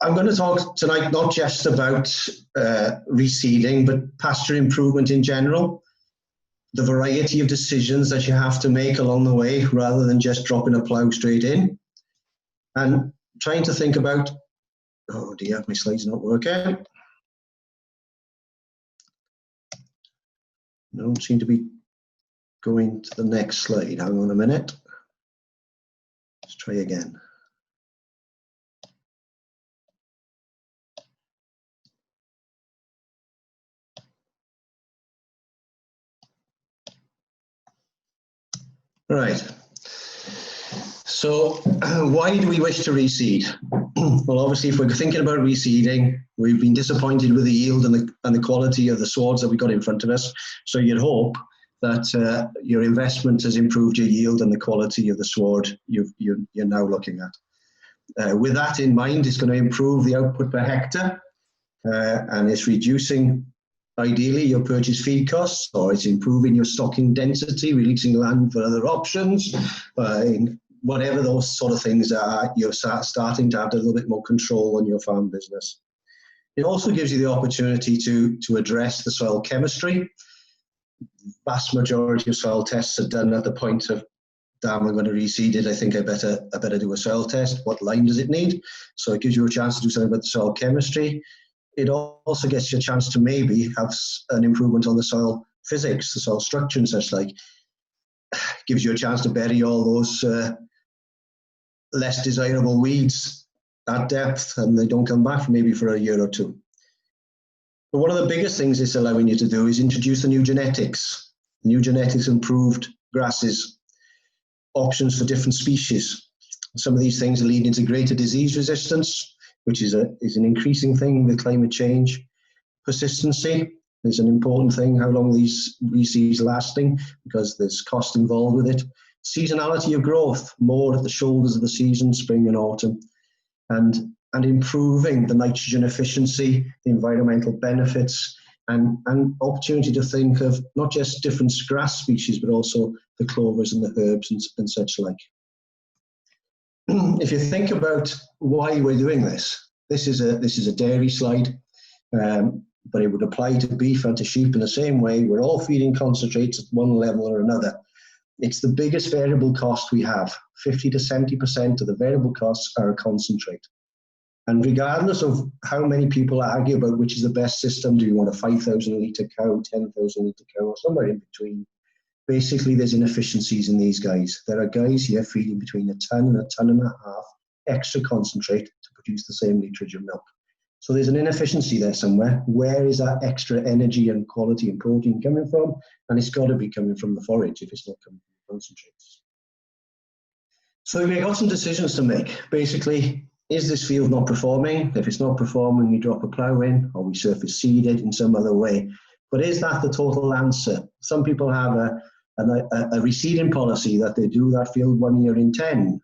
I'm going to talk tonight not just about reseeding, but pasture improvement in general, the variety of decisions that you have to make along the way rather than just dropping a plough straight in, and trying to think about, oh dear, my slide's not working. Don't seem to be going to the next slide. Hang on a minute. Let's try again. Right. So why do we wish to reseed? Well, obviously, if we're thinking about reseeding, we've been disappointed with the yield and the quality of the swords that we got in front of us. So you'd hope that your investment has improved your yield and the quality of the sward you're now looking at. With that in mind, it's going to improve the output per hectare, and it's reducing, ideally, your purchase feed costs, or it's improving your stocking density, releasing land for other options. Whatever those sort of things are, you're starting to have a little bit more control on your farm business. It also gives you the opportunity to address the soil chemistry. Vast majority of soil tests are done at the point of, damn, I'm going to reseed it, I think I better do a soil test. What line does it need? So it gives you a chance to do something about the soil chemistry. It also gets you a chance to maybe have an improvement on the soil physics, the soil structure and such like. Gives you a chance to bury all those less desirable weeds at depth, and they don't come back maybe for a year or two. But one of the biggest things it's allowing you to do is introduce the new genetics. New genetics, improved grasses, options for different species. Some of these things are leading to greater disease resistance, which is an increasing thing with climate change. Persistency is an important thing, how long these reseeds lasting, because there's cost involved with it. Seasonality of growth, more at the shoulders of the season, spring and autumn, and improving the nitrogen efficiency, the environmental benefits, and opportunity to think of not just different grass species, but also the clovers and the herbs and such like. If you think about why we're doing this, this is a dairy slide, but it would apply to beef and to sheep in the same way. We're all feeding concentrates at one level or another. It's the biggest variable cost we have. 50 to 70% of the variable costs are a concentrate. And regardless of how many people argue about which is the best system, do you want a 5,000 litre cow, 10,000 litre cow, or somewhere in between, basically there's inefficiencies in these guys. There are guys here feeding between a ton and a ton and a half extra concentrate to produce the same litrage of milk. So there's an inefficiency there somewhere. Where is that extra energy and quality and protein coming from? And it's got to be coming from the forage if it's not coming from the concentrates. So we've got some decisions to make. Basically, is this field not performing? If it's not performing, we drop a plough in, or we surface seed it in some other way. But is that the total answer? Some people have a reseeding policy that they do that field 1 year in 10.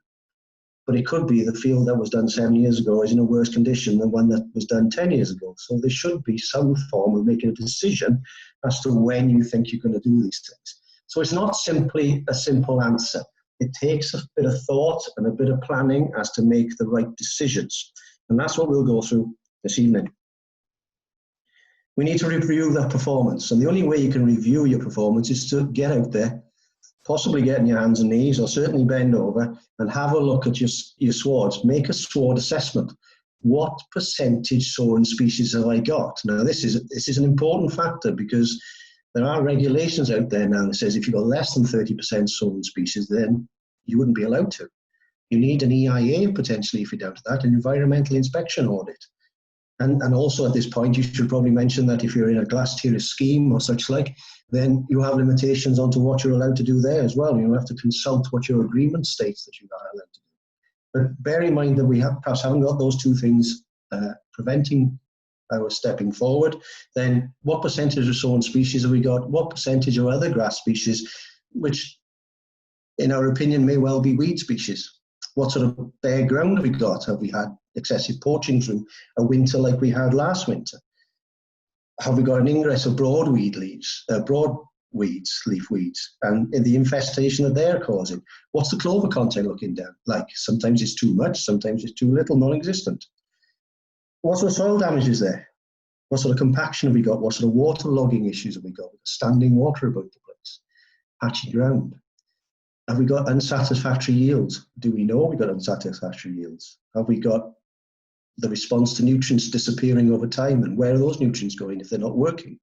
But it could be the field that was done 7 years ago is in a worse condition than one that was done 10 years ago. So there should be some form of making a decision as to when you think you're going to do these things. So it's not simply a simple answer. It takes a bit of thought and a bit of planning as to make the right decisions. And that's what we'll go through this evening. We need to review that performance. And the only way you can review your performance is to get out there, possibly get on your hands and knees, or certainly bend over and have a look at your swards. Make a sward assessment. What percentage sown species have I got? Now, this is an important factor, because there are regulations out there now that says if you've got less than 30% sown species, then you wouldn't be allowed to. You need an EIA potentially if you're down to that, an environmental inspection audit. And also at this point, you should probably mention that if you're in a glass tier scheme or such like, then you have limitations onto what you're allowed to do there as well. You have to consult what your agreement states that you are allowed to do. But bear in mind that we perhaps haven't got those two things preventing our stepping forward. Then what percentage of sown species have we got? What percentage of other grass species, which in our opinion may well be weed species? What sort of bare ground have we got? Have we had excessive poaching through a winter like we had last winter? Have we got an ingress of broadweed leaves, leaf weeds, and the infestation that they're causing? What's the clover content looking like? Sometimes it's too much, sometimes it's too little, non-existent. What sort of soil damage is there? What sort of compaction have we got? What sort of water logging issues have we got? Standing water about the place, patchy ground. Have we got unsatisfactory yields? Do we know we've got unsatisfactory yields? Have we got the response to nutrients disappearing over time, and where are those nutrients going if they're not working?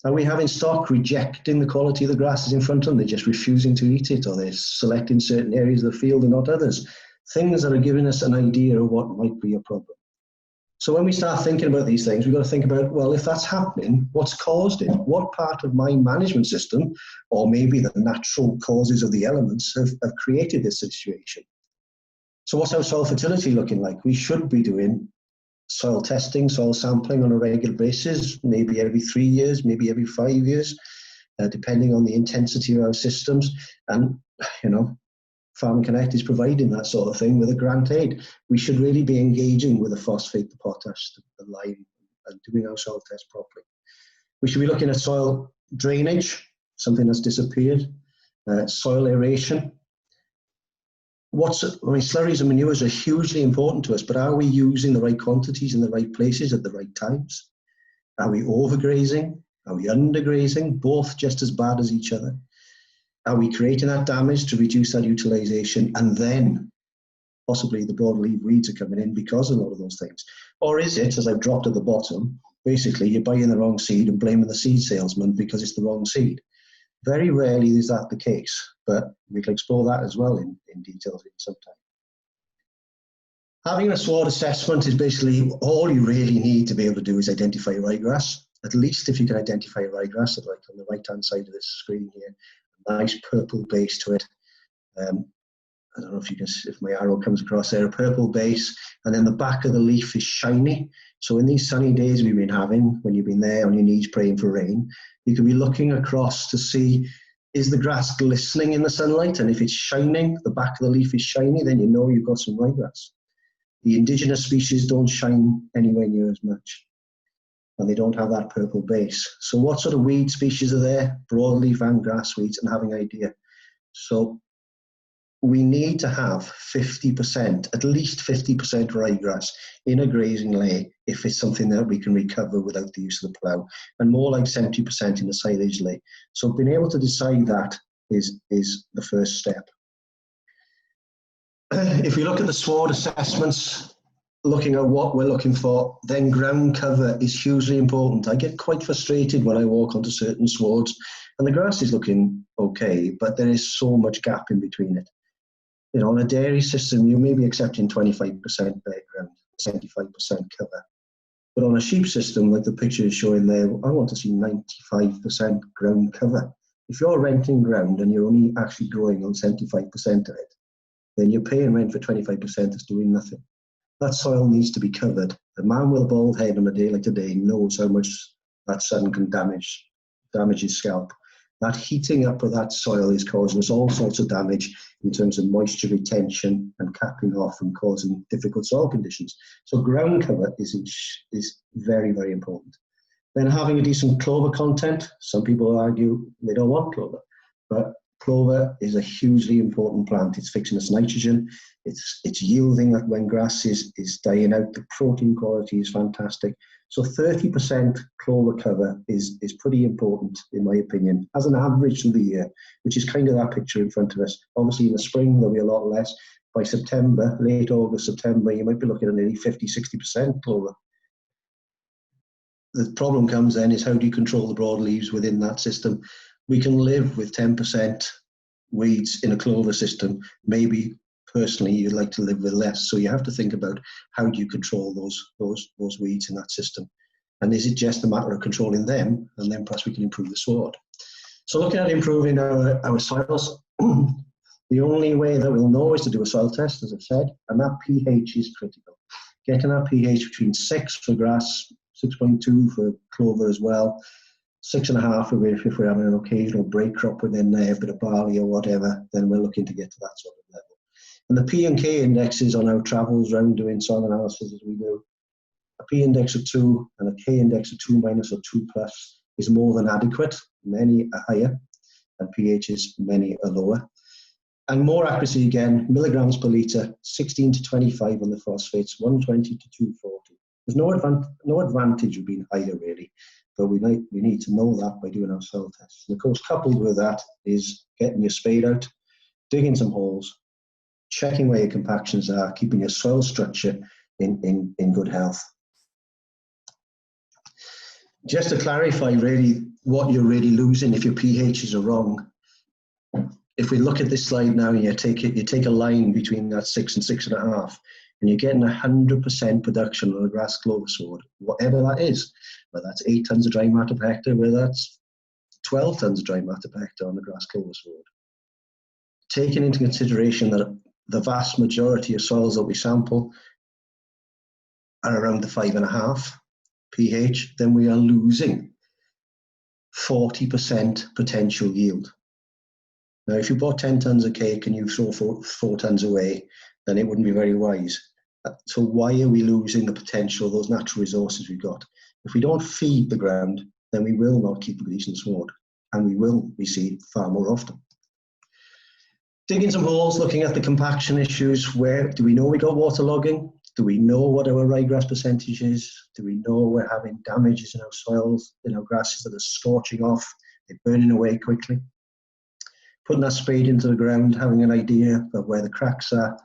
Are we having stock rejecting the quality of the grasses in front of them? They're just refusing to eat it, or they're selecting certain areas of the field and not others. Things that are giving us an idea of what might be a problem. So when we start thinking about these things, we've got to think about, well, if that's happening, what's caused it? What part of my management system, or maybe the natural causes of the elements, have created this situation? So what's our soil fertility looking like? We should be doing soil testing, soil sampling on a regular basis, maybe every 3 years, maybe every 5 years, depending on the intensity of our systems. And, you know, Farm Connect is providing that sort of thing with a grant aid. We should really be engaging with the phosphate, the potash, the lime, and doing our soil test properly. We should be looking at soil drainage, something that's disappeared, soil aeration. Slurries and manures are hugely important to us, but are we using the right quantities in the right places at the right times? Are we overgrazing? Are we undergrazing? Both just as bad as each other. Are we creating that damage to reduce that utilization, and then possibly the broadleaf weeds are coming in because of a lot of those things? Or is it, as I've dropped at the bottom, basically you're buying the wrong seed and blaming the seed salesman because it's the wrong seed? Very rarely is that the case, but we can explore that as well in detail in some time. Having a sward assessment is basically all you really need to be able to do is identify ryegrass. At least if you can identify ryegrass, like on the right-hand side of this screen here, a nice purple base to it. I don't know if you can, if my arrow comes across there, a purple base, and then the back of the leaf is shiny. So in these sunny days we've been having, when you've been there on your knees praying for rain, you can be looking across to see, is the grass glistening in the sunlight? And if it's shining, the back of the leaf is shiny, then you know you've got some ryegrass. The indigenous species don't shine anywhere near as much, and they don't have that purple base. So what sort of weed species are there? Broadleaf and grass weeds, and having an idea. So we need to have 50%, at least 50% ryegrass in a grazing lay if it's something that we can recover without the use of the plough, and more like 70% in the silage lay. So being able to decide that is the first step. If we look at the sward assessments, looking at what we're looking for, then ground cover is hugely important. I get quite frustrated when I walk onto certain swards and the grass is looking okay, but there is so much gap in between it. You know, on a dairy system, you may be accepting 25% bare ground, 75% cover. But on a sheep system, like the picture is showing there, I want to see 95% ground cover. If you're renting ground and you're only actually growing on 75% of it, then you're paying rent for 25% that's doing nothing. That soil needs to be covered. A man with a bald head on a day like today knows how much that sun can damage his scalp. That heating up of that soil is causing us all sorts of damage in terms of moisture retention and capping off and causing difficult soil conditions. So ground cover is very, very important. Then having a decent clover content. Some people argue they don't want clover, but clover is a hugely important plant. It's fixing its nitrogen. It's yielding that when grass is dying out. The protein quality is fantastic. So 30% clover cover is pretty important, in my opinion, as an average through the year, which is kind of that picture in front of us. Obviously, in the spring, there'll be a lot less. By September, late August, September, you might be looking at nearly 50, 60% clover. The problem comes then is how do you control the broadleaves within that system? We can live with 10% weeds in a clover system. Maybe personally you'd like to live with less. So you have to think about how do you control those weeds in that system. And is it just a matter of controlling them, and then perhaps we can improve the sward? So looking at improving our soils, the only way that we'll know is to do a soil test, as I've said, and that pH is critical. Getting that pH between 6 for grass, 6.2 for clover as well, 6.5 if we're having an occasional break crop within there, a bit of barley or whatever, then we're looking to get to that sort of level. And the P and K indexes on our travels around doing soil analysis as we do, a P index of 2 and a K index of 2- or 2+ is more than adequate. Many are higher, and pHs, many are lower. And more accuracy again, milligrams per litre, 16 to 25 on the phosphates, 120 to 240. There's no advantage of being higher really, but we need to know that by doing our soil tests. And of course, coupled with that is getting your spade out, digging some holes, checking where your compactions are, keeping your soil structure in good health. Just to clarify really what you're really losing if your pHs are wrong. If we look at this slide now and you take a line between that 6 and 6.5, and you're getting 100% production on a grass clover sward, whatever that is, whether that's 8 tons of dry matter per hectare, whether that's 12 tons of dry matter per hectare on a grass clover sward. Taking into consideration that the vast majority of soils that we sample are around the 5.5 pH, then we are losing 40% potential yield. Now, if you bought 10 tons of cake and you throw 4 tons away, then it wouldn't be very wise. So why are we losing the potential of those natural resources we've got? If we don't feed the ground, then we will not keep a decent sward, and we will reseed far more often. Digging some holes, looking at the compaction issues. Where do we know we got waterlogging? Do we know what our ryegrass percentage is? Do we know we're having damages in our soils, in our grasses that are scorching off, they're burning away quickly? Putting that spade into the ground, having an idea of where the cracks are,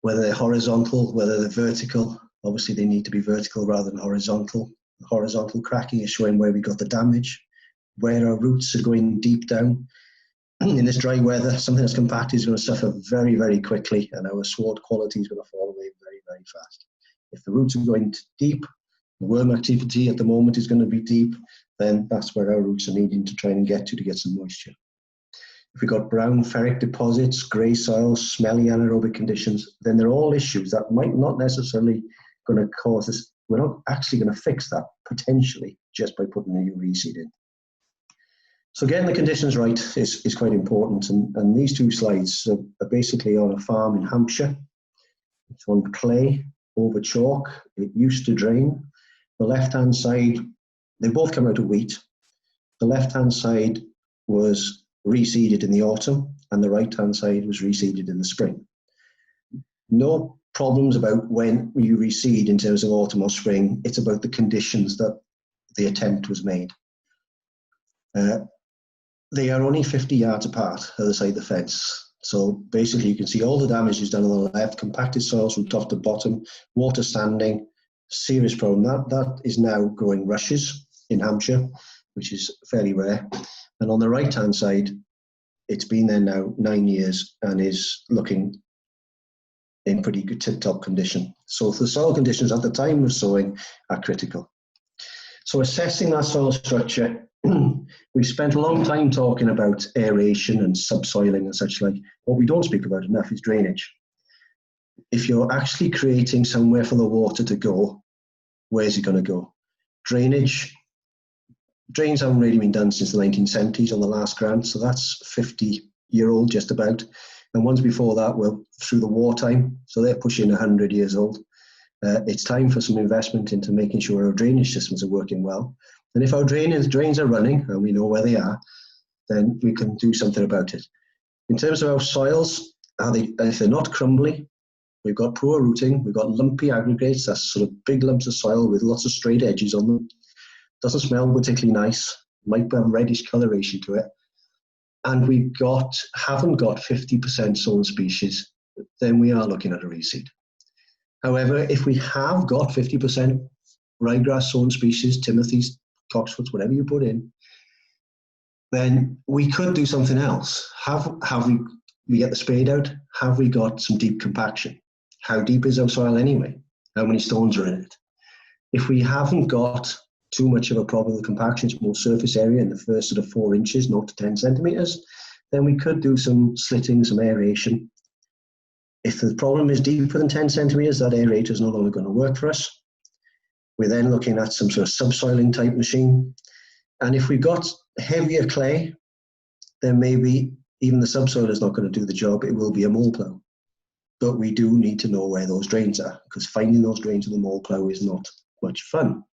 whether they're horizontal, whether they're vertical. Obviously they need to be vertical rather than horizontal. The horizontal cracking is showing where we got the damage, where our roots are going deep down. In this dry weather, something that's compacted is going to suffer very, very quickly, and our sward quality is going to fall away very, very fast. If the roots are going deep, the worm activity at the moment is going to be deep, then that's where our roots are needing to try and get some moisture. If we've got brown ferric deposits, grey soils, smelly anaerobic conditions, then they're all issues that might not necessarily going to cause us, we're not actually going to fix that potentially just by putting a new reseed in. So getting the conditions right is quite important, and these two slides are basically on a farm in Hampshire. It's on clay over chalk. It used to drain. The left-hand side, they both come out of wheat. The left-hand side was reseeded in the autumn, and the right-hand side was reseeded in the spring. No problems about when you reseed in terms of autumn or spring. It's about the conditions that the attempt was made. They are only 50 yards apart either side of the fence. So basically you can see all the damage is done on the left, compacted soils from top to bottom, water standing, serious problem. That is now growing rushes in Hampshire, which is fairly rare. And on the right-hand side, it's been there now 9 years and is looking in pretty good tip-top condition. So the soil conditions at the time of sowing are critical. So assessing that soil structure, we've spent a long time talking about aeration and subsoiling and such like. What we don't speak about enough is drainage. If you're actually creating somewhere for the water to go, where's it going to go? Drains haven't really been done since the 1970s on the last grant, so that's 50-year-old just about. And ones before that were through the wartime, so they're pushing 100 years old. It's time for some investment into making sure our drainage systems are working well. And if our drains are running, and we know where they are, then we can do something about it. In terms of our soils, if they're not crumbly, we've got poor rooting, we've got lumpy aggregates, that's sort of big lumps of soil with lots of straight edges on them. Doesn't smell particularly nice, might have reddish coloration to it. And we haven't got 50% sown species, then we are looking at a reseed. However, if we have got 50% ryegrass sown species, timothy's, cockswoods, whatever you put in, then we could do something else. We get the spade out, have we got some deep compaction? How deep is our soil anyway? How many stones are in it? If we haven't got too much of a problem with compaction, it's more surface area in the first sort of 4 inches, 0 to 10 centimeters, then we could do some slitting, some aeration. If the problem is deeper than 10 centimeters, that aerator is no longer going to work for us. We're then looking at some sort of subsoiling type machine. And if we've got heavier clay, then maybe even the subsoil is not going to do the job. It will be a mole plough. But we do need to know where those drains are, because finding those drains with a mole plough is not much fun.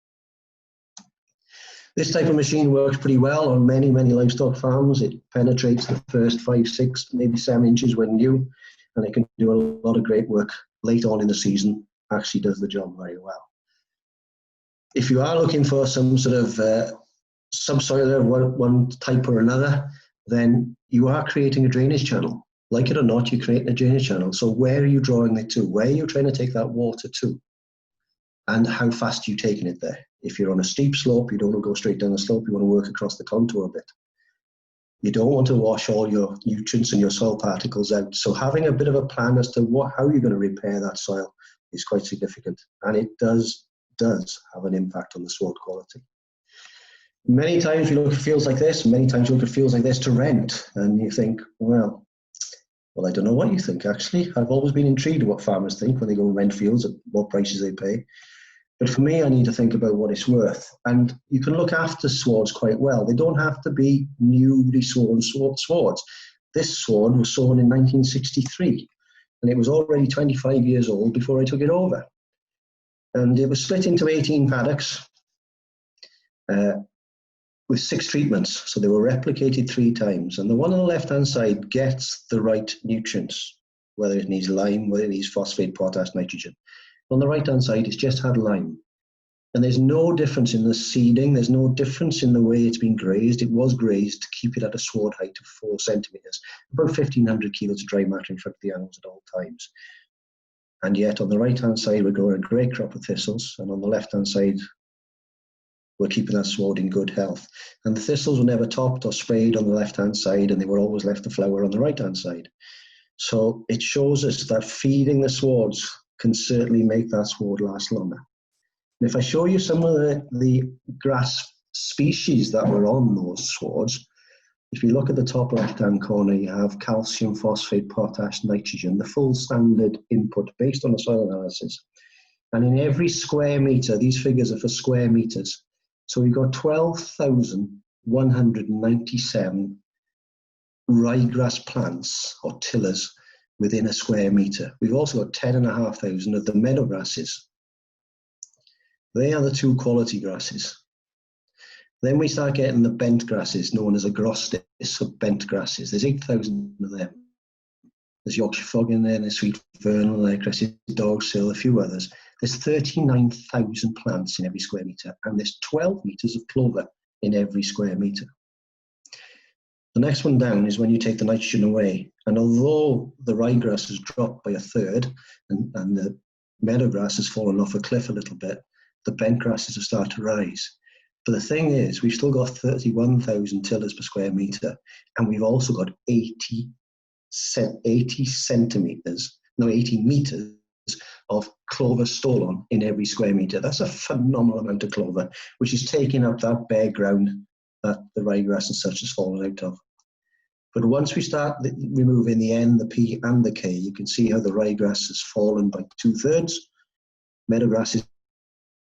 This type of machine works pretty well on many, many livestock farms. It penetrates the first 5, 6, maybe 7 inches when new, and it can do a lot of great work late on in the season, actually does the job very well. If you are looking for some sort of subsoil of one type or another, then you are creating a drainage channel. Like it or not, you're creating a drainage channel. So where are you drawing it to? Where are you trying to take that water to? And how fast are you taking it there? If you're on a steep slope, you don't want to go straight down the slope, you want to work across the contour a bit. You don't want to wash all your nutrients and your soil particles out. So having a bit of a plan as to how you're going to repair that soil is quite significant. And it does have an impact on the sward quality. Many times we look at fields like this, many times we look at fields like this to rent, and you think, well, I don't know what you think, actually. I've always been intrigued at what farmers think when they go and rent fields, at what prices they pay. But for me, I need to think about what it's worth. And you can look after swards quite well. They don't have to be newly sown swards. This sward was sown in 1963, and it was already 25 years old before I took it over. And it was split into 18 paddocks with 6 treatments. So they were replicated 3 times. And the one on the left-hand side gets the right nutrients, whether it needs lime, whether it needs phosphate, potash, nitrogen. On the right-hand side, it's just had lime. And there's no difference in the seeding. There's no difference in the way it's been grazed. It was grazed to keep it at a sward height of 4 centimetres, about 1,500 kilos of dry matter in front of the animals at all times. And yet on the right-hand side, we're growing a great crop of thistles. And on the left-hand side, we're keeping that sward in good health. And the thistles were never topped or sprayed on the left-hand side, and they were always left to flower on the right-hand side. So it shows us that feeding the swards can certainly make that sward last longer. And if I show you some of the grass species that were on those swards, if you look at the top left-hand corner, you have calcium, phosphate, potash, nitrogen, the full standard input based on the soil analysis. And in every square metre, these figures are for square metres. So we've got 12,197 ryegrass plants or tillers within a square metre. We've also got 10,500 of the meadow grasses. They are the 2 quality grasses. Then we start getting the bent grasses, known as agrostis, or bent grasses. There's 8,000 of them. There's Yorkshire fog in there, there's sweet vernal, there, crested dogsill, a few others. There's 39,000 plants in every square metre, and there's 12 metres of clover in every square metre. The next one down is when you take the nitrogen away. And although the ryegrass has dropped by 1/3 and the meadowgrass has fallen off a cliff a little bit, the bent grasses have started to rise. But the thing is, we've still got 31,000 tillers per square metre, and we've also got 80 metres of clover stolon in every square metre. That's a phenomenal amount of clover, which is taking up that bare ground that the ryegrass and such has fallen out of. But once we start removing the N, the P, and the K, you can see how the ryegrass has fallen by 2/3. Meadowgrass has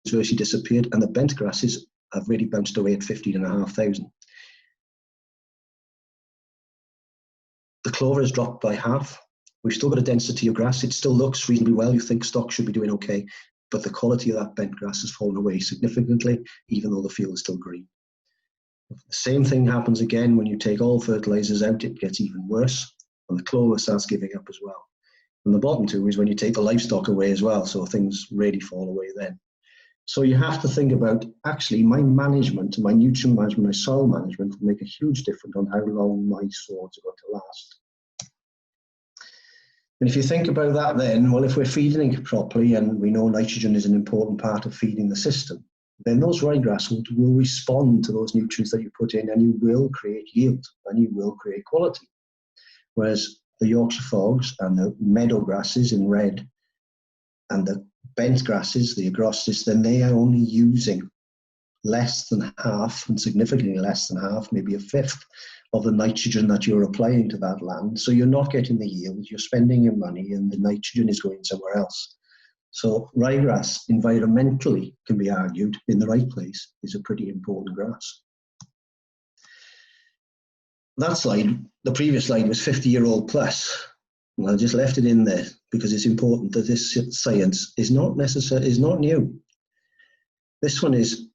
virtually disappeared, and the bent grasses have really bounced away at 15,500. The clover has dropped by half. We've still got a density of grass. It still looks reasonably well. You think stock should be doing okay, but the quality of that bent grass has fallen away significantly, even though the field is still green. The same thing happens again when you take all fertilizers out. It gets even worse, and the clover starts giving up as well. And the bottom 2 is when you take the livestock away as well, so things really fall away then. So you have to think about, actually, my management, my nutrient management, my soil management will make a huge difference on how long my swards are going to last. And if you think about that then, well, if we're feeding it properly, and we know nitrogen is an important part of feeding the system, then those ryegrass will respond to those nutrients that you put in, and you will create yield, and you will create quality. Whereas the Yorkshire fogs and the meadow grasses in red and the bent grasses, the agrostis, then they are only using less than half, and significantly less than half, maybe 1/5 of the nitrogen that you're applying to that land. So you're not getting the yield, you're spending your money, and the nitrogen is going somewhere else. So ryegrass, environmentally, can be argued, in the right place, is a pretty important grass. That slide, the previous slide, was 50-year-old plus. And I just left it in there because it's important that this science is not new. This one is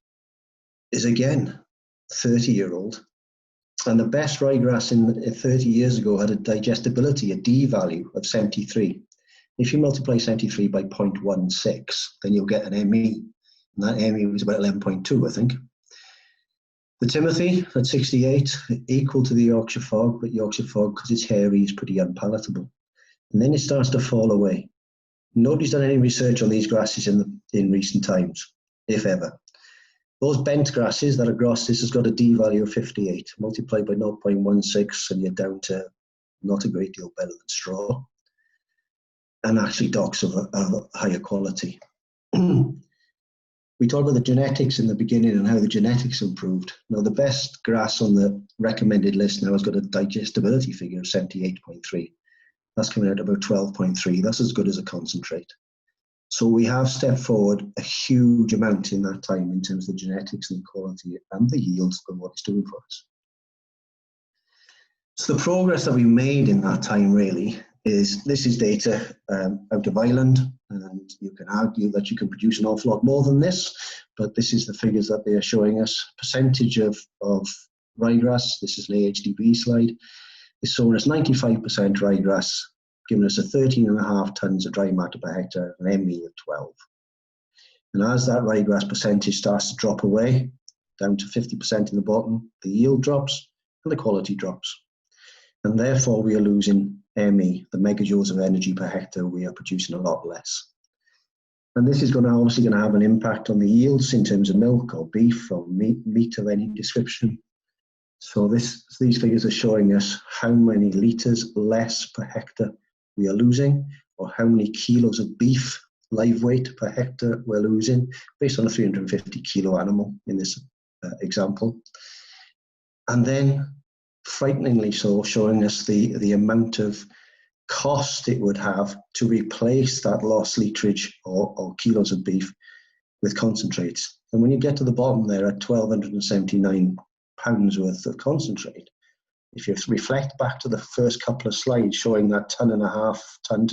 again 30-year-old, and the best ryegrass in 30 years ago had a digestibility, a D value of 73. If you multiply 73 by 0.16, then you'll get an ME. and that ME was about 11.2, I think. The Timothy at 68, equal to the Yorkshire Fog, but Yorkshire Fog, because it's hairy, is pretty unpalatable. And then it starts to fall away. Nobody's done any research on these grasses in recent times, if ever. Those bent grasses that are gross, this has got a D value of 58, multiplied by 0.16, and you're down to not a great deal better than straw, and actually docks of higher quality. We talked about the genetics in the beginning and how the genetics improved. Now, the best grass on the recommended list now has got a digestibility figure of 78.3. That's coming out about 12.3. That's as good as a concentrate. So we have stepped forward a huge amount in that time in terms of the genetics and quality and the yields of what it's doing for us. So the progress that we made in that time really is, this is data out of Ireland, and you can argue that you can produce an awful lot more than this, but this is the figures that they are showing us. Percentage of ryegrass, this is an AHDB slide, is showing us 95% ryegrass, giving us a 13.5 tonnes of dry matter per hectare, an ME of 12. And as that ryegrass percentage starts to drop away, down to 50% in the bottom, the yield drops and the quality drops. And therefore we are losing ME, the megajoules of energy per hectare. We are producing a lot less. And this is obviously going to have an impact on the yields in terms of milk or beef or meat of any description. So these figures are showing us how many litres less per hectare we are losing, or how many kilos of beef live weight per hectare we're losing, based on a 350 kilo animal in this example. And then, frighteningly so, showing us the amount of cost it would have to replace that lost literage or kilos of beef with concentrates. And when you get to the bottom there at £1,279 worth of concentrate, if you reflect back to the first couple of slides showing that ton to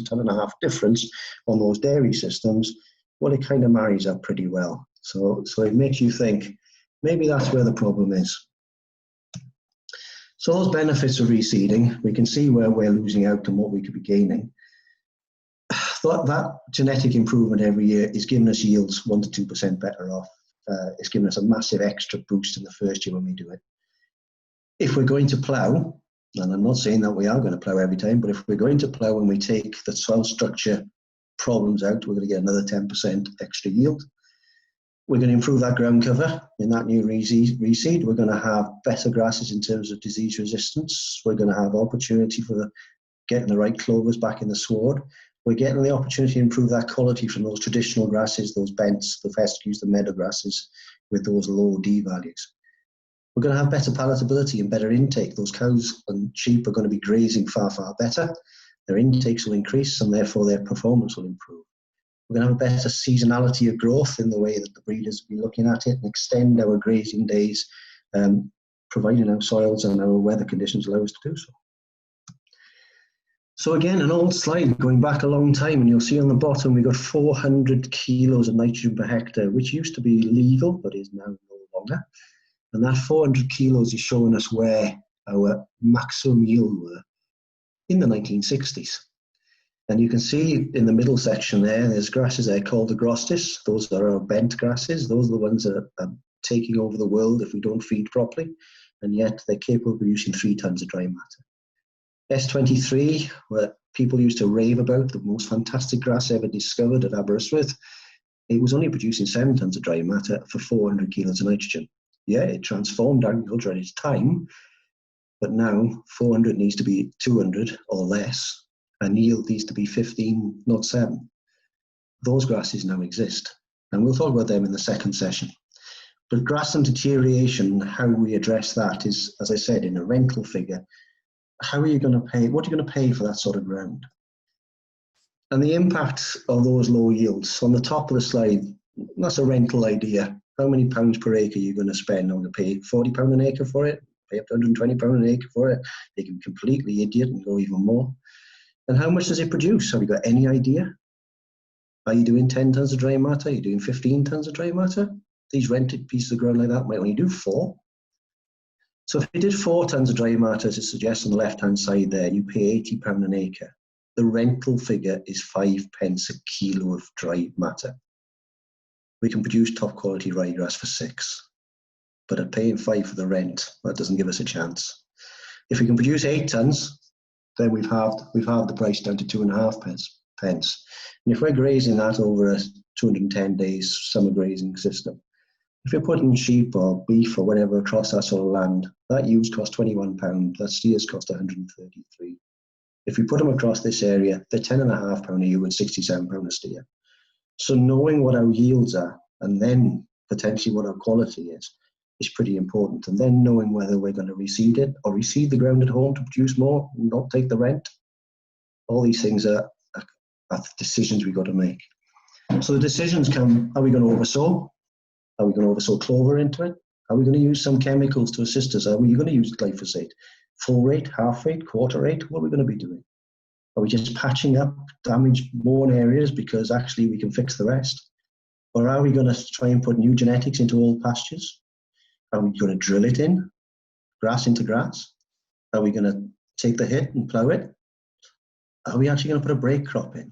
ton and a half difference on those dairy systems, well, it kind of marries up pretty well. So it makes you think, maybe that's where the problem is. So those benefits of reseeding, we can see where we're losing out and what we could be gaining. That genetic improvement every year is giving us yields 1 to 2% better off. It's giving us a massive extra boost in the first year when we do it. If we're going to plough, and I'm not saying that we are going to plough every time, but if we're going to plough and we take the soil structure problems out, we're going to get another 10% extra yield. We're going to improve that ground cover in that new reseed. We're going to have better grasses in terms of disease resistance. We're going to have opportunity for getting the right clovers back in the sward. We're getting the opportunity to improve that quality from those traditional grasses, those bents, the fescues, the meadow grasses with those low D values. We're going to have better palatability and better intake. Those cows and sheep are going to be grazing far, far better. Their intakes will increase and therefore their performance will improve. We're going to have a better seasonality of growth in the way that the breeders will be looking at it and extend our grazing days, providing our soils and our weather conditions allow us to do so. So again, an old slide going back a long time, and you'll see on the bottom we've got 400 kilos of nitrogen per hectare, which used to be legal but is now no longer. And that 400 kilos is showing us where our maximum yield were in the 1960s. And you can see in the middle section there's grasses there called the grostis. Those are our bent grasses. Those are the ones that are taking over the world if we don't feed properly. And yet they're capable of producing 3 tons of dry matter. S23, where people used to rave about, the most fantastic grass ever discovered at Aberystwyth, it was only producing 7 tons of dry matter for 400 kilos of nitrogen. Yeah, it transformed agriculture at its time, but now 400 needs to be 200 or less, and yield needs to be 15, not 7. Those grasses now exist, and we'll talk about them in the second session. But grassland deterioration, how we address that is, as I said, in a rental figure. How are you going to pay? What are you going to pay for that sort of ground? And the impact of those low yields, on the top of the slide, that's a rental idea. How many pounds per acre are you going to spend? I'm going to pay £40 an acre for it, pay up to £120 an acre for it. They can be completely idiot and go even more. And how much does it produce? Have you got any idea? Are you doing 10 tons of dry matter? Are you doing 15 tons of dry matter? These rented pieces of ground like that might only do 4. So if you did 4 tons of dry matter, as it suggests on the left-hand side there, you pay £80 an acre. The rental figure is 5 pence a kilo of dry matter, we can produce top quality ryegrass for 6, but at paying 5 for the rent, that doesn't give us a chance. If we can produce 8 tons, then we've halved the price down to 2.5 pence. And if we're grazing that over a 210 days summer grazing system, if you're putting sheep or beef or whatever across that sort of land, that ewes cost £21, that steers cost 133. If we put them across this area, they're £10.5 a ewe and £67 a steer. So knowing what our yields are, and then potentially what our quality is pretty important. And then knowing whether we're going to reseed it or reseed the ground at home to produce more and not take the rent. All these things are decisions we've got to make. So the decisions come, are we going to oversow? Are we going to oversow clover into it? Are we going to use some chemicals to assist us? Are we going to use glyphosate? Full rate, half rate, quarter rate? What are we going to be doing? Are we just patching up damaged worn areas because actually we can fix the rest? Or are we going to try and put new genetics into old pastures? Are we going to drill it in, grass into grass? Are we going to take the hit and plough it? Are we actually going to put a break crop in?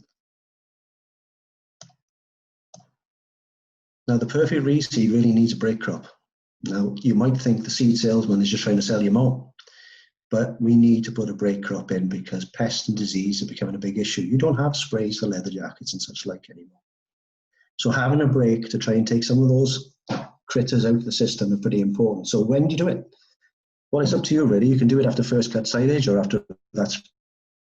Now, the perfect reseed really needs a break crop. Now, you might think the seed salesman is just trying to sell you more, but we need to put a break crop in because pest and disease are becoming a big issue. You don't have sprays for leather jackets and such like anymore. So having a break to try and take some of those critters out of the system are pretty important. So when do you do it? Well, it's up to you really. You can do it after first cut silage or after that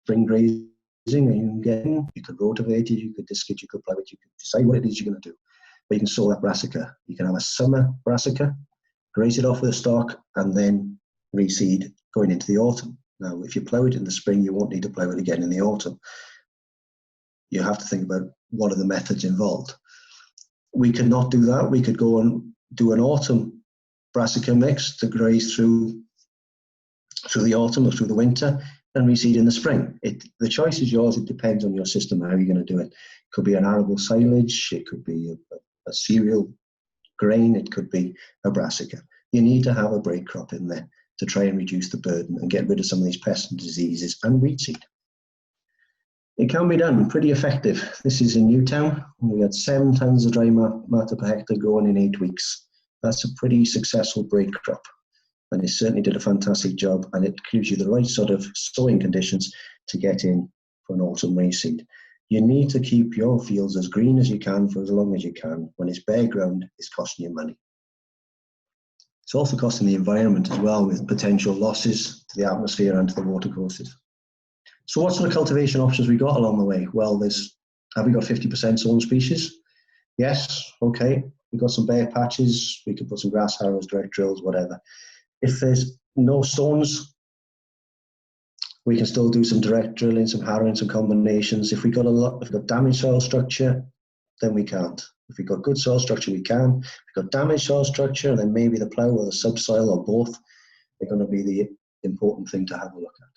spring grazing, and you can get in, you could rotivate it, you could disc it, you could plough it, you could decide what it is you're going to do. But you can sow that brassica. You can have a summer brassica, graze it off with a stalk, and then reseed going into the autumn. Now, if you plough it in the spring, you won't need to plough it again in the autumn. You have to think about what are the methods involved. We could not do that. We could go and do an autumn brassica mix to graze through the autumn or through the winter and reseed in the spring. The choice is yours. It depends on your system, how you're going to do it. It could be an arable silage. It could be a cereal grain. It could be a brassica. You need to have a break crop in there to try and reduce the burden and get rid of some of these pests and diseases and weed seed. It can be done, pretty effective. This is in Newtown. We had 7 tons of dry matter per hectare growing in 8 weeks. That's a pretty successful break crop. And it certainly did a fantastic job, and it gives you the right sort of sowing conditions to get in for an autumn reseed. You need to keep your fields as green as you can for as long as you can. When it's bare ground, it's costing you money. It's also costing the environment as well, with potential losses to the atmosphere and to the watercourses. So what sort of cultivation options we got along the way? Well, have we got 50% sown species? Yes, okay. We've got some bare patches. We could put some grass harrows, direct drills, whatever. If there's no stones, we can still do some direct drilling, some harrowing, some combinations. If we've got damaged soil structure, then we can't. If we've got good soil structure, we can. If we've got damaged soil structure, then maybe the plough or the subsoil or both are going to be the important thing to have a look at.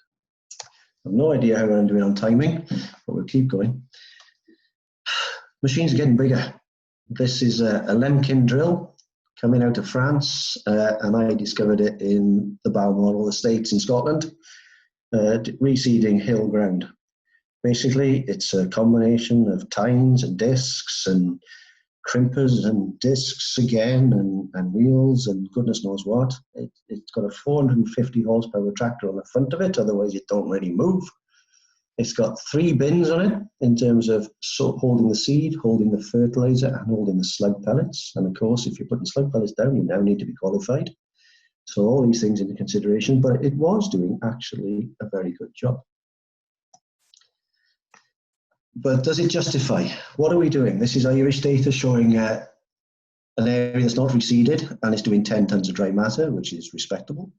I have no idea how we're going to do it on timing, but we'll keep going. Machines are getting bigger. This is a Lemkin drill coming out of France, and I discovered it in the Balmoral Estates in Scotland, reseeding hill ground. Basically, it's a combination of tines and discs and crimpers and discs again and wheels and goodness knows what. It's got a 450 horsepower tractor on the front of it, otherwise it don't really move. It's got 3 bins on it in terms of holding the seed, holding the fertilizer, and holding the slug pellets. And of course, if you're putting slug pellets down, you now need to be qualified. So all these things into consideration, but it was doing actually a very good job. But does it justify? What are we doing? This is Irish data showing an area that's not reseeded and it's doing 10 tons of dry matter, which is respectable.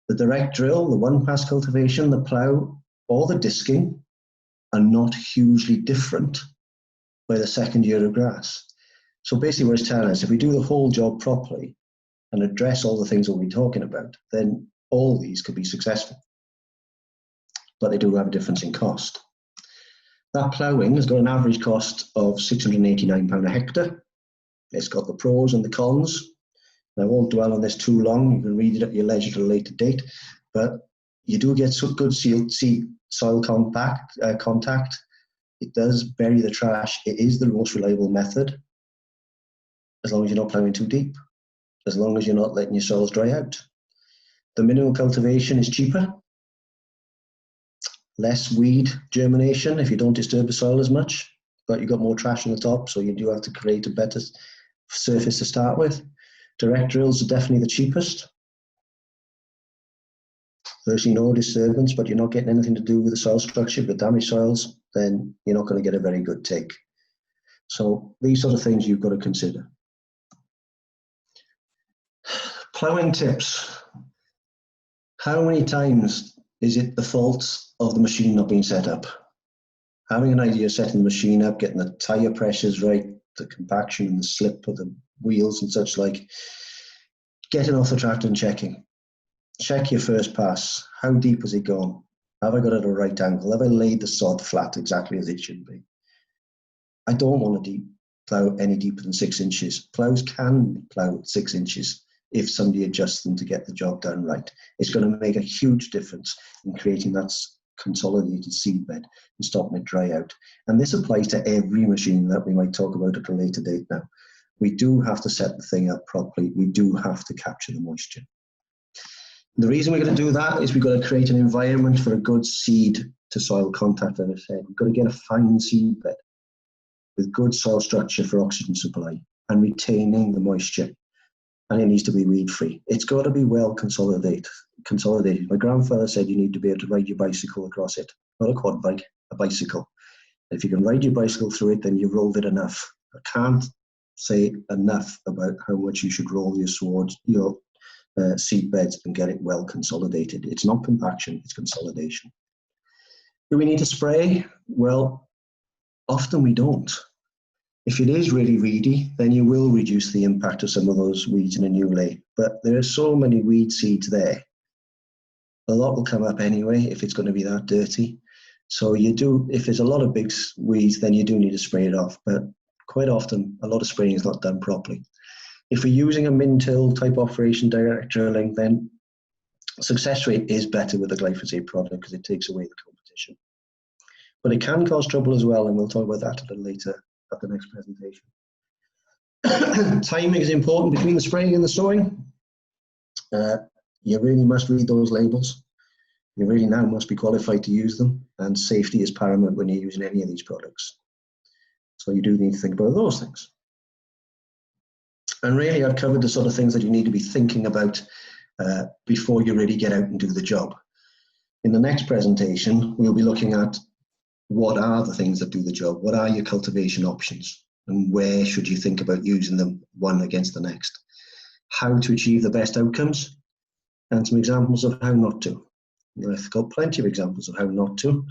The direct drill, the one-pass cultivation, the plough, or the disking are not hugely different by the second year of grass. So basically what it's telling us, if we do the whole job properly and address all the things that we're talking about, then all these could be successful. But they do have a difference in cost. That ploughing has got an average cost of £689 a hectare. It's got the pros and the cons. I won't dwell on this too long. You can read it at your leisure at a later date. But you do get some good seed soil contact. It does bury the trash. It is the most reliable method. as long as you're not ploughing too deep, as long as you're not letting your soils dry out. The minimal cultivation is cheaper, less weed germination if you don't disturb the soil as much, but you've got more trash on the top, so you do have to create a better surface to start with. Direct drills are definitely the cheapest. Virtually no disturbance, but you're not getting anything to do with the soil structure. With damaged soils, then you're not going to get a very good take. So these sort of things you've got to consider. Ploughing tips. How many times is it the fault of the machine not being set up? Having an idea of setting the machine up, getting the tyre pressures right, the compaction and the slip of the wheels and such like, getting off the tractor and checking. Check your first pass. How deep has it gone? Have I got it at a right angle? Have I laid the sod flat exactly as it should be? I don't want to plough any deeper than 6 inches. Ploughs can plough 6 inches if somebody adjusts them to get the job done right. It's going to make a huge difference in creating that consolidated seed bed and stopping it dry out. And this applies to every machine that we might talk about at a later date now. We do have to set the thing up properly. We do have to capture the moisture. The reason we're going to do that is we've got to create an environment for a good seed to soil contact, as I said. We've got to get a fine seed bed with good soil structure for oxygen supply and retaining the moisture. And it needs to be weed-free. It's got to be well consolidated. My grandfather said you need to be able to ride your bicycle across it. Not a quad bike, a bicycle. If you can ride your bicycle through it, then you've rolled it enough. I can't say enough about how much you should roll your seed beds and get it well consolidated. It's not compaction, it's consolidation. Do we need to spray? Well, often we don't. If it is really weedy, then you will reduce the impact of some of those weeds in a new lay. But there are so many weed seeds there. A lot will come up anyway if it's going to be that dirty. So you do, if there's a lot of big weeds, then you do need to spray it off. But quite often, a lot of spraying is not done properly. If we're using a min-till type operation, direct drilling, then success rate is better with the glyphosate product because it takes away the competition. But it can cause trouble as well, and we'll talk about that a little later at the next presentation. Timing is important between the spraying and the sowing. You really must read those labels. You really now must be qualified to use them, and safety is paramount when you're using any of these products. So you do need to think about those things. And really, I've covered the sort of things that you need to be thinking about before you really get out and do the job. In the next presentation, we'll be looking at what are the things that do the job? What are your cultivation options? And where should you think about using them one against the next? How to achieve the best outcomes, and some examples of how not to. I've got plenty of examples of how not to.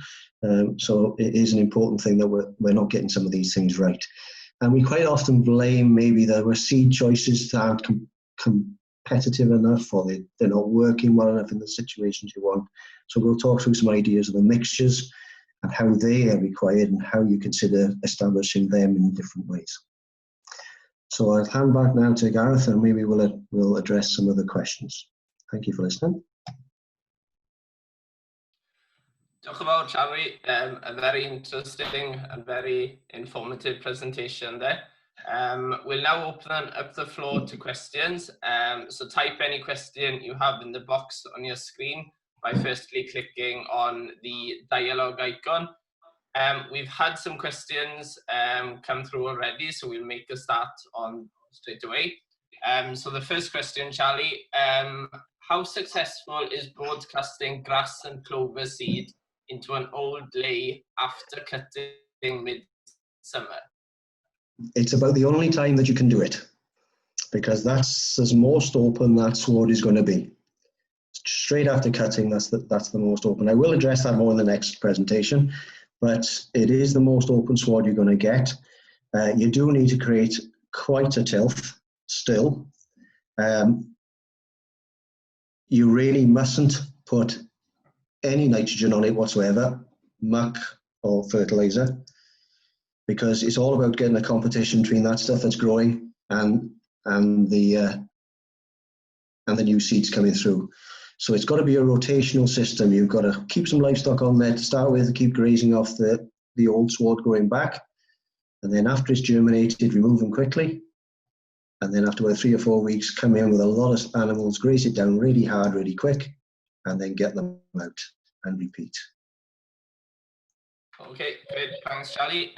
So it is an important thing that we're not getting some of these things right. And we quite often blame maybe that our seed choices that aren't competitive enough, or they're not working well enough in the situations you want. So we'll talk through some ideas of the mixtures and how they are required and how you consider establishing them in different ways. So I'll hand back now to Gareth, and maybe we'll address some of the questions. Thank you for listening. Diolch yn fawr, Charlie. A very interesting and very informative presentation there. We'll now open up the floor to questions. So type any question you have in the box on your screen by firstly clicking on the dialogue icon. We've had some questions come through already, so we'll make a start on straight away. So the first question, Charlie, how successful is broadcasting grass and clover seed into an old lay after cutting mid-summer? It's about the only time that you can do it, because that's as most open that sward is going to be. Straight after cutting, that's the most open. I will address that more in the next presentation, but it is the most open sward you're going to get. You do need to create quite a tilth still. You really mustn't put any nitrogen on it whatsoever, muck or fertilizer, because it's all about getting a competition between that stuff that's growing and the new seeds coming through. So it's got to be a rotational system. You've got to keep some livestock on there to start with, to keep grazing off the old sward going back, and then after it's germinated, remove them quickly, and then after about 3 or 4 weeks, come in with a lot of animals, graze it down really hard, really quick, and then get them out and repeat. Okay, great. Thanks, Charlie.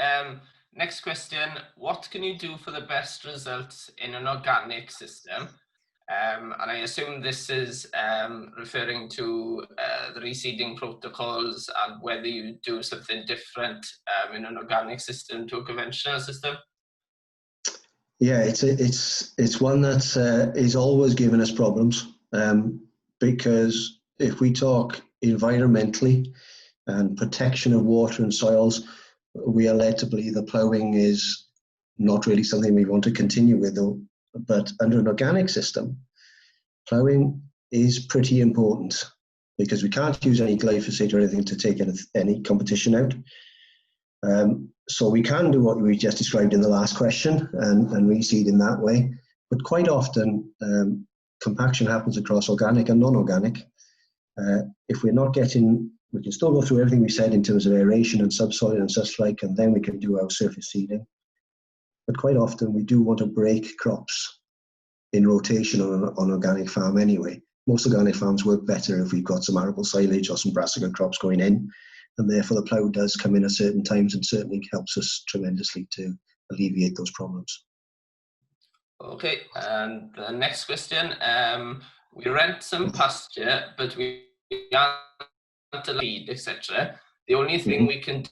Next question, what can you do for the best results in an organic system? And I assume this is referring to the reseeding protocols and whether you do something different in an organic system to a conventional system. Yeah, it's one that is always giving us problems, because if we talk environmentally and protection of water and soils, we are led to believe that ploughing is not really something we want to continue with. But under an organic system, ploughing is pretty important because we can't use any glyphosate or anything to take any competition out. So we can do what we just described in the last question and reseed in that way. But quite often, compaction happens across organic and non-organic. If we're not getting, we can still go through everything we said in terms of aeration and subsoil and such like, and then we can do our surface seeding. But quite often we do want to break crops in rotation on an organic farm anyway. Most organic farms work better if we've got some arable silage or some brassica crops going in, and therefore the plough does come in at certain times and certainly helps us tremendously to alleviate those problems. Okay, and the next question, we rent some pasture, but we aren't allowed to feed, etc. The only thing we can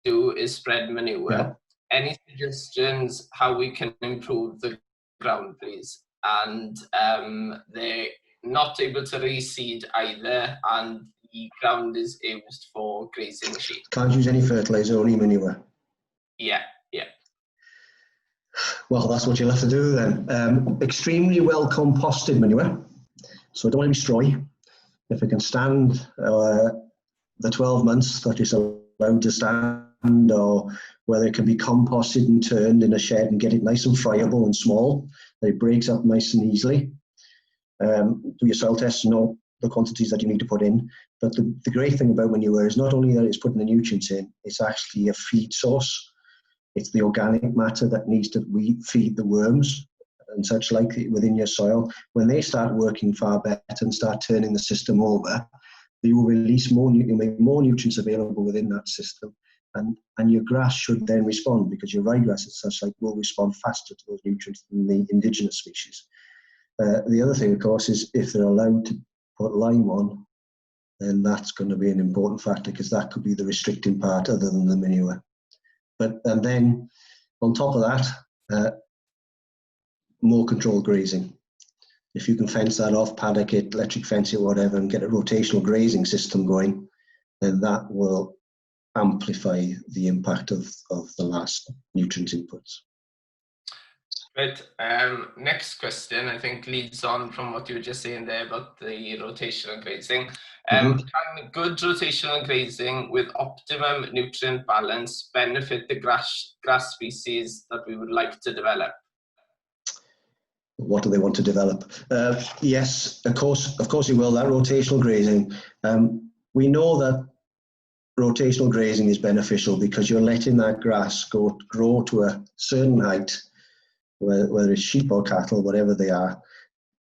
do is spread manure. Yeah. Any suggestions how we can improve the ground, please? And they're not able to reseed either, and the ground is used for grazing sheep. Can't use any fertilizer, only manure. Yeah, yeah. Well, that's what you'll have to do then. Extremely well composted manure, so it don't want to be strawy. If it can stand the 12 months that it's allowed to stand, or whether it can be composted and turned in a shed and get it nice and friable and small, that it breaks up nice and easily. Do your soil tests, know the quantities that you need to put in. But the great thing about manure is not only that it's putting the nutrients in, it's actually a feed source. It's the organic matter that needs to feed the worms and such like within your soil. When they start working far better and start turning the system over, you will release more, you'll make more nutrients available within that system. And your grass should then respond, because your ryegrass and such like will respond faster to those nutrients than the indigenous species. The other thing, of course, is if they're allowed to put lime on, then that's going to be an important factor, because that could be the restricting part other than the manure. And then on top of that, more controlled grazing. If you can fence that off, paddock it, electric fence it, whatever, and get a rotational grazing system going, then that will amplify the impact of the last nutrient inputs. Right. Next question, I think, leads on from what you were just saying there about the rotational grazing. Can good rotational grazing with optimum nutrient balance benefit the grass species that we would like to develop? What do they want to develop? Yes, of course you will. That rotational grazing, we know that rotational grazing is beneficial because you're letting that grass grow to a certain height, whether it's sheep or cattle, whatever they are.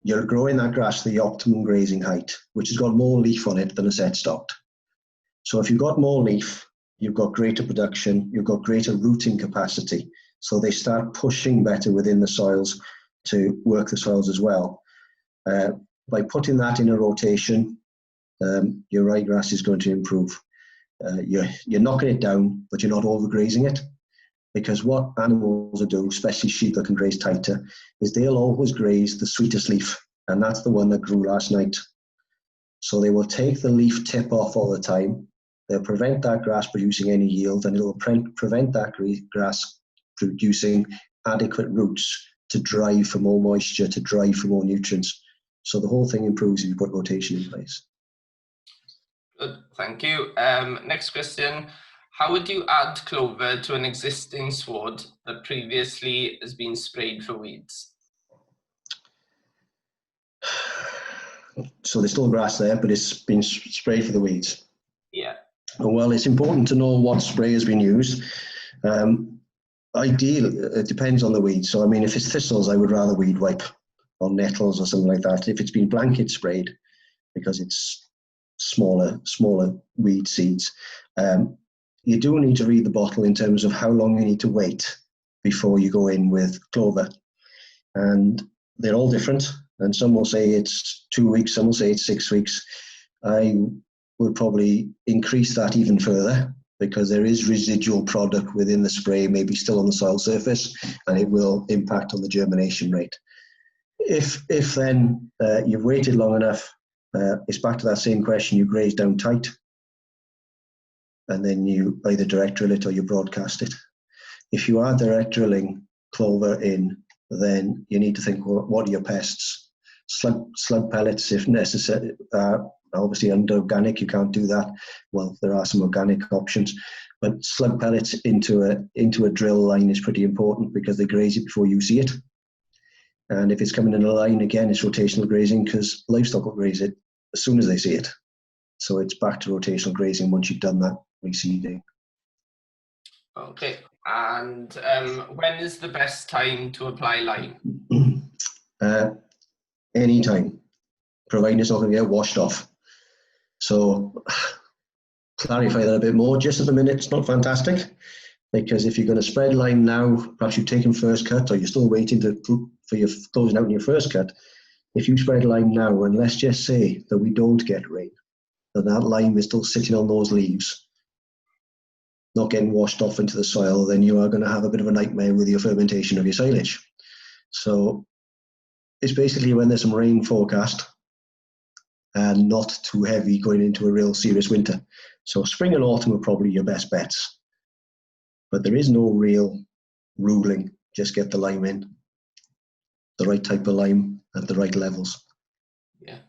You're growing that grass to the optimum grazing height, which has got more leaf on it than a set stocked. So if you've got more leaf, you've got greater production, you've got greater rooting capacity. So they start pushing better within the soils to work the soils as well. By putting that in a rotation, your ryegrass is going to improve. You're knocking it down, but you're not overgrazing it. Because what animals will do, especially sheep that can graze tighter, is they'll always graze the sweetest leaf, and that's the one that grew last night. So they will take the leaf tip off all the time. They'll prevent that grass producing any yield, and it will prevent that grass producing adequate roots to drive for more moisture, to drive for more nutrients. So the whole thing improves if you put rotation in place. Good, thank you. Next question. How would you add clover to an existing sward that previously has been sprayed for weeds? So there's still grass there, but it's been sprayed for the weeds. Yeah. Well, it's important to know what spray has been used. Ideal, it depends on the weed. So, I mean, if it's thistles, I would rather weed wipe, or nettles or something like that. If it's been blanket sprayed, because it's smaller weed seeds, you do need to read the bottle in terms of how long you need to wait before you go in with clover. And they're all different. And some will say it's 2 weeks, some will say it's 6 weeks. I would probably increase that even further, because there is residual product within the spray, maybe still on the soil surface, and it will impact on the germination rate. If then you've waited long enough, it's back to that same question, you graze down tight, and then you either direct drill it or you broadcast it. If you are direct drilling clover in, then you need to think, well, what are your pests? Slug pellets, if necessary, obviously under organic, you can't do that. Well, there are some organic options, but slug pellets into a drill line is pretty important, because they graze it before you see it. And if it's coming in a line, again, it's rotational grazing, because livestock will graze it as soon as they see it. So it's back to rotational grazing once you've done that reseeding. Okay, and when is the best time to apply lime? Any time, providing it's not going to get washed off. So clarify that a bit more. Just at the minute, it's not fantastic, because if you're going to spread lime now, perhaps you've taken first cut, or you're still waiting for your closing out in your first cut. If you spread lime now, and let's just say that we don't get rain, then that lime is still sitting on those leaves, not getting washed off into the soil, then you are going to have a bit of a nightmare with your fermentation of your silage. So it's basically when there's some rain forecast and not too heavy going into a real serious winter. So spring and autumn are probably your best bets. But there is no real ruling, just get the lime in, the right type of lime at the right levels. Yeah,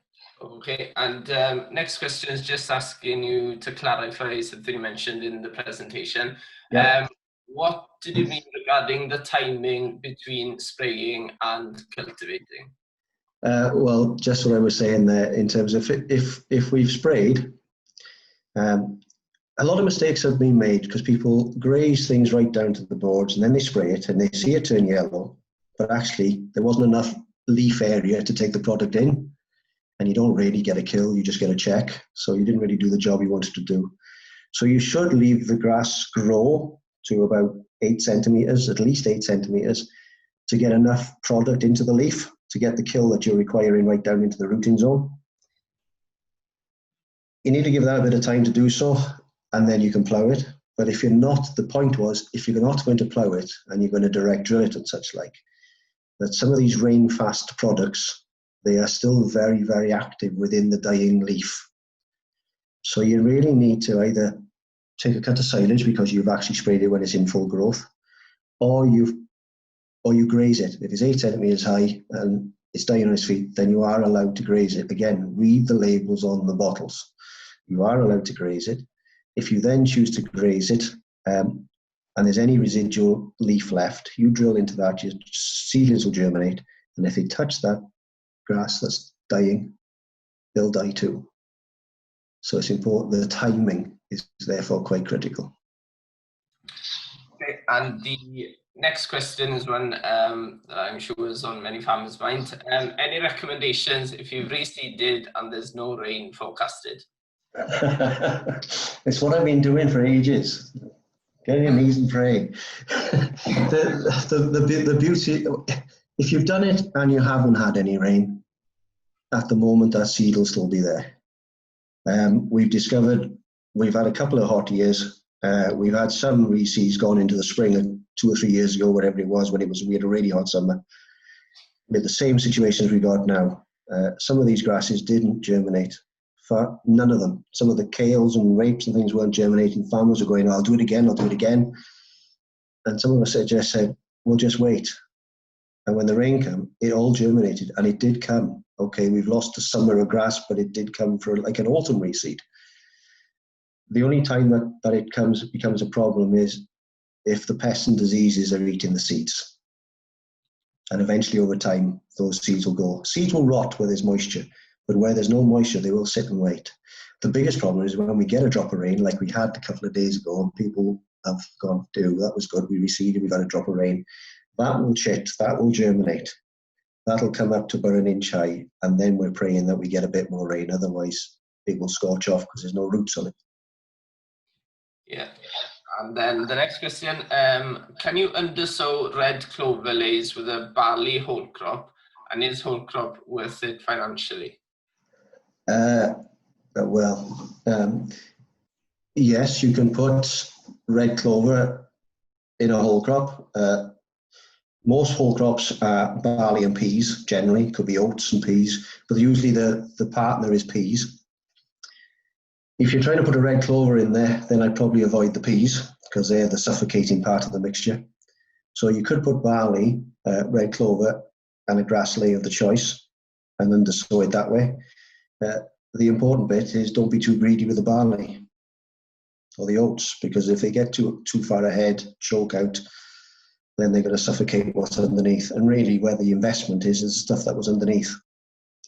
okay. And next question is just asking you to clarify something you mentioned in the presentation. Yeah. What did you mean regarding the timing between spraying and cultivating? Well, just what I was saying there, in terms of if we've sprayed, a lot of mistakes have been made because people graze things right down to the boards, and then they spray it and they see it turn yellow, but actually there wasn't enough leaf area to take the product in, and you don't really get a kill, you just get a check. So you didn't really do the job you wanted to do. So you should leave the grass grow to about 8 centimeters, at least 8 centimeters, to get enough product into the leaf to get the kill that you're requiring right down into the rooting zone. You need to give that a bit of time to do so, and then you can plough it. But if you're not, the point was, if you're not going to plough it and you're going to direct drill it and such like, that some of these rain-fast products, they are still very, very active within the dying leaf. So you really need to either take a cut of silage because you've actually sprayed it when it's in full growth, or you graze it. If it's 8 centimeters high and it's dying on its feet, then you are allowed to graze it. Again, read the labels on the bottles. You are allowed to graze it. If you then choose to graze it, and there's any residual leaf left, you drill into that, your seedlings will germinate, and if they touch that grass that's dying, they'll die too. So it's important, the timing is therefore quite critical. Okay, and the next question is one that I'm sure is on many farmers' mind. Any recommendations if you've reseeded and there's no rain forecasted? It's what I've been doing for ages. Get on your knees and pray. The beauty, if you've done it and you haven't had any rain, at the moment that seed will still be there. We've discovered, we've had a couple of hot years. We've had some reseeds gone into the spring 2 or 3 years ago, whatever it was, we had a really hot summer. With the same situations we got now. Some of these grasses didn't germinate. None of them. Some of the kales and rapes and things weren't germinating. Farmers were going, I'll do it again, I'll do it again. And some of us just said, we'll just wait. And when the rain came, it all germinated, and it did come. Okay, we've lost a summer of grass, but it did come for like an autumn reseed. The only time that it becomes a problem is if the pests and diseases are eating the seeds. And eventually over time, those seeds will go. Seeds will rot where there's moisture. But where there's no moisture, they will sit and wait. The biggest problem is when we get a drop of rain, like we had a couple of days ago, and people have gone, that was good, we reseeded, we got a drop of rain. That will chit, that will germinate. That'll come up to about an inch high, and then we're praying that we get a bit more rain, otherwise it will scorch off because there's no roots on it. Yeah. And then the next question, can you undersow red clover lays with a barley whole crop, and is whole crop worth it financially? Yes, you can put red clover in a whole crop. Most whole crops are barley and peas, generally, could be oats and peas, but usually the partner is peas. If you're trying to put a red clover in there, then I'd probably avoid the peas because they're the suffocating part of the mixture. So you could put barley, red clover, and a grass lay of the choice, and undersow it that way. The important bit is don't be too greedy with the barley or the oats, because if they get too far ahead, choke out, then they're going to suffocate what's underneath. And really, where the investment is the stuff that was underneath.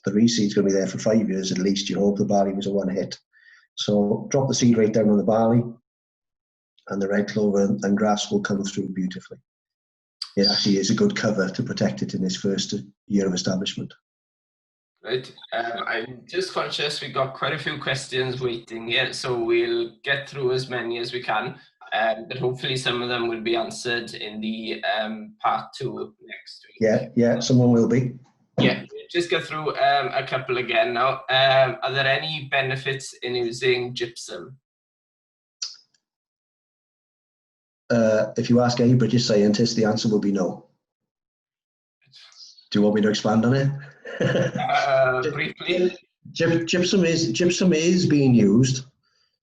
The reseed's going to be there for 5 years at least. You hope the barley was a one hit. So drop the seed rate down on the barley, and the red clover and grass will come through beautifully. It actually is a good cover to protect it in its first year of establishment. Right. I'm just conscious we've got quite a few questions waiting here, so we'll get through as many as we can, but hopefully some of them will be answered in the part 2 next week. Yeah, someone will be. Yeah, just go through a couple again now. Are there any benefits in using gypsum? If you ask any British scientist, the answer will be no. Do you want me to expand on it? Briefly. Gypsum is being used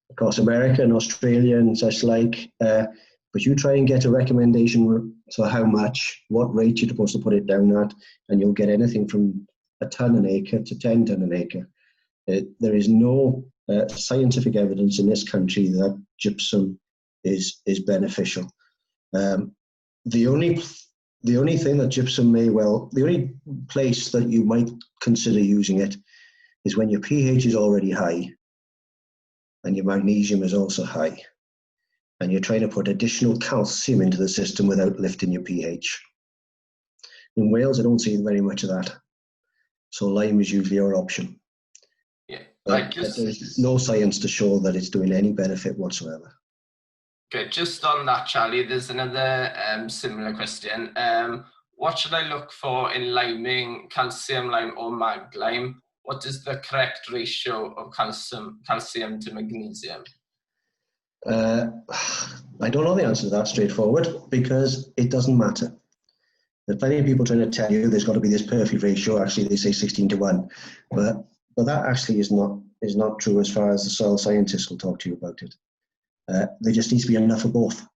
across America and Australia and such like, but you try and get a recommendation to how much, what rate you're supposed to put it down at, and you'll get anything from a ton an acre to 10 ton an acre. There is no scientific evidence in this country that gypsum is beneficial. The only thing that gypsum the only place that you might consider using it is when your pH is already high and your magnesium is also high, and you're trying to put additional calcium into the system without lifting your pH. In Wales, I don't see very much of that. So lime is usually our option. Yeah, there's no science to show that it's doing any benefit whatsoever. Okay, just on that, Charlie, there's another similar question. What should I look for in liming, calcium lime or mag lime? What is the correct ratio of calcium to magnesium? I don't know the answer to that straightforward, because it doesn't matter. There's plenty of people trying to tell you there's got to be this perfect ratio. Actually, they say 16:1, but that actually is not true as far as the soil scientists will talk to you about it. There just needs to be enough of both.